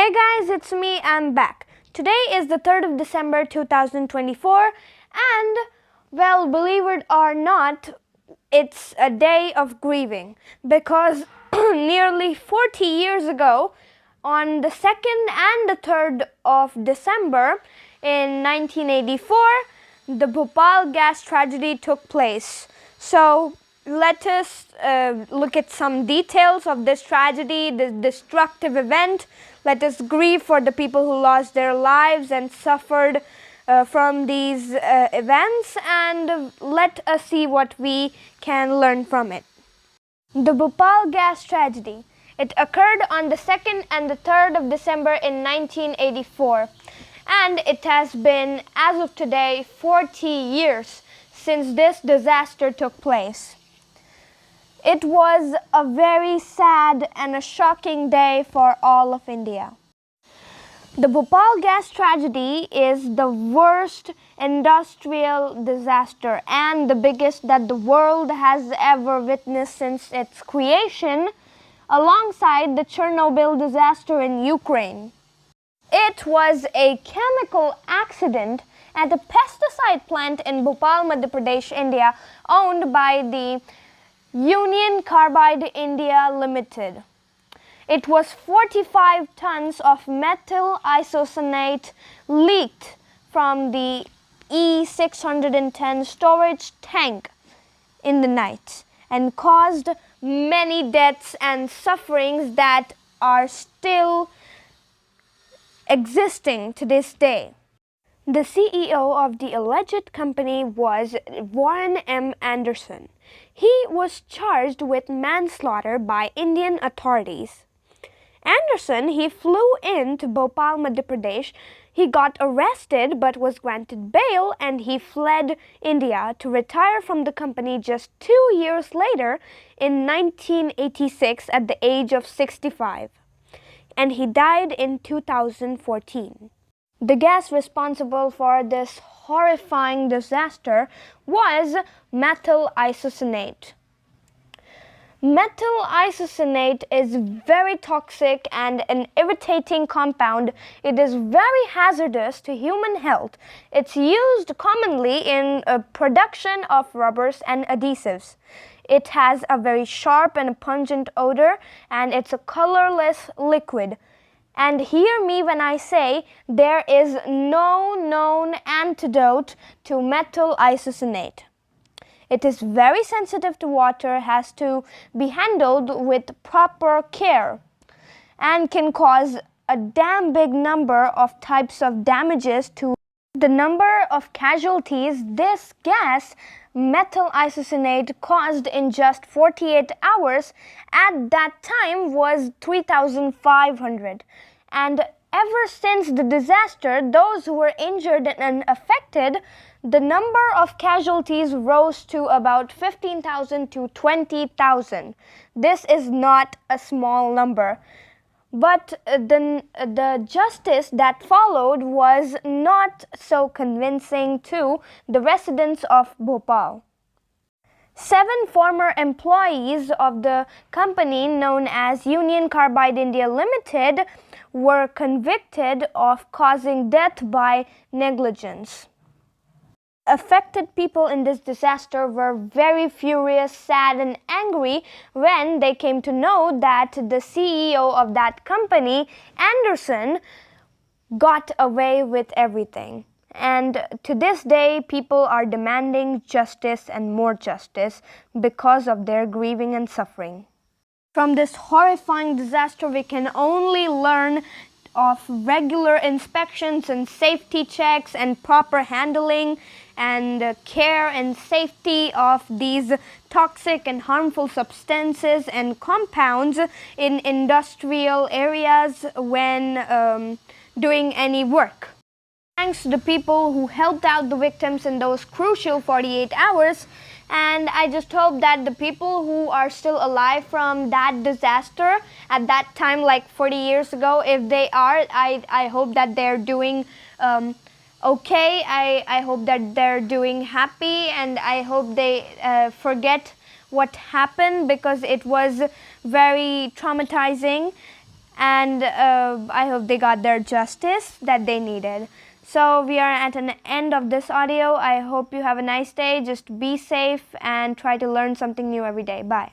Hey guys, it's me, I'm back. Today is the 3rd of December 2024 and, well, believe it or not, it's a day of grieving because nearly 40 years ago, on the 2nd and the 3rd of December in 1984, the Bhopal gas tragedy took place. So let us look at some details of this tragedy, this destructive event. Let us grieve for the people who lost their lives and suffered from these events, and let us see what we can learn from it. The Bhopal gas tragedy. It occurred on the 2nd and the 3rd of December in 1984, and it has been, as of today, 40 years since this disaster took place. It was a very sad and a shocking day for all of India. The Bhopal gas tragedy is the worst industrial disaster and the biggest that the world has ever witnessed since its creation, alongside the Chernobyl disaster in Ukraine. It was a chemical accident at a pesticide plant in Bhopal, Madhya Pradesh, India, owned by the Union Carbide India Limited. It was 45 tons of methyl isocyanate leaked from the E610 storage tank in the night and caused many deaths and sufferings that are still existing to this day. The CEO of the alleged company was Warren M. Anderson. He was charged with manslaughter by Indian authorities. Anderson, he flew into Bhopal, Madhya Pradesh. He got arrested but was granted bail, and he fled India to retire from the company just 2 years later in 1986 at the age of 65. And he died in 2014. The gas responsible for this horrifying disaster was methyl isocyanate. Methyl isocyanate is very toxic and an irritating compound. It is very hazardous to human health. It's used commonly in production of rubbers and adhesives. It has a very sharp and pungent odor, and it's a colorless liquid. And hear me when I say there is no known antidote to methyl isocyanate. It is very sensitive to water, has to be handled with proper care, and can cause a damn big number of types of damages to the number of casualties this gas, methyl isocyanate, caused in just 48 hours at that time was 3,500. And ever since the disaster, those who were injured and affected, the number of casualties rose to about 15,000 to 20,000. This is not a small number. But the justice that followed was not so convincing to the residents of Bhopal. 7 former employees of the company known as Union Carbide India Limited were convicted of causing death by negligence. Affected people in this disaster were very furious, sad, and angry when they came to know that the CEO of that company, Anderson, got away with everything. And to this day, people are demanding justice and more justice because of their grieving and suffering. From this horrifying disaster, we can only learn of regular inspections and safety checks and proper handling and care and safety of these toxic and harmful substances and compounds in industrial areas when doing any work. Thanks to the people who helped out the victims in those crucial 48 hours. And I just hope that the people who are still alive from that disaster at that time, like 40 years ago, if they are, I hope that they're doing okay. I hope that they're doing happy, and I hope they forget what happened, because it was very traumatizing. and I hope they got their justice that they needed. So we are at an end of this audio. I hope you have a nice day. Just be safe and try to learn something new every day. Bye.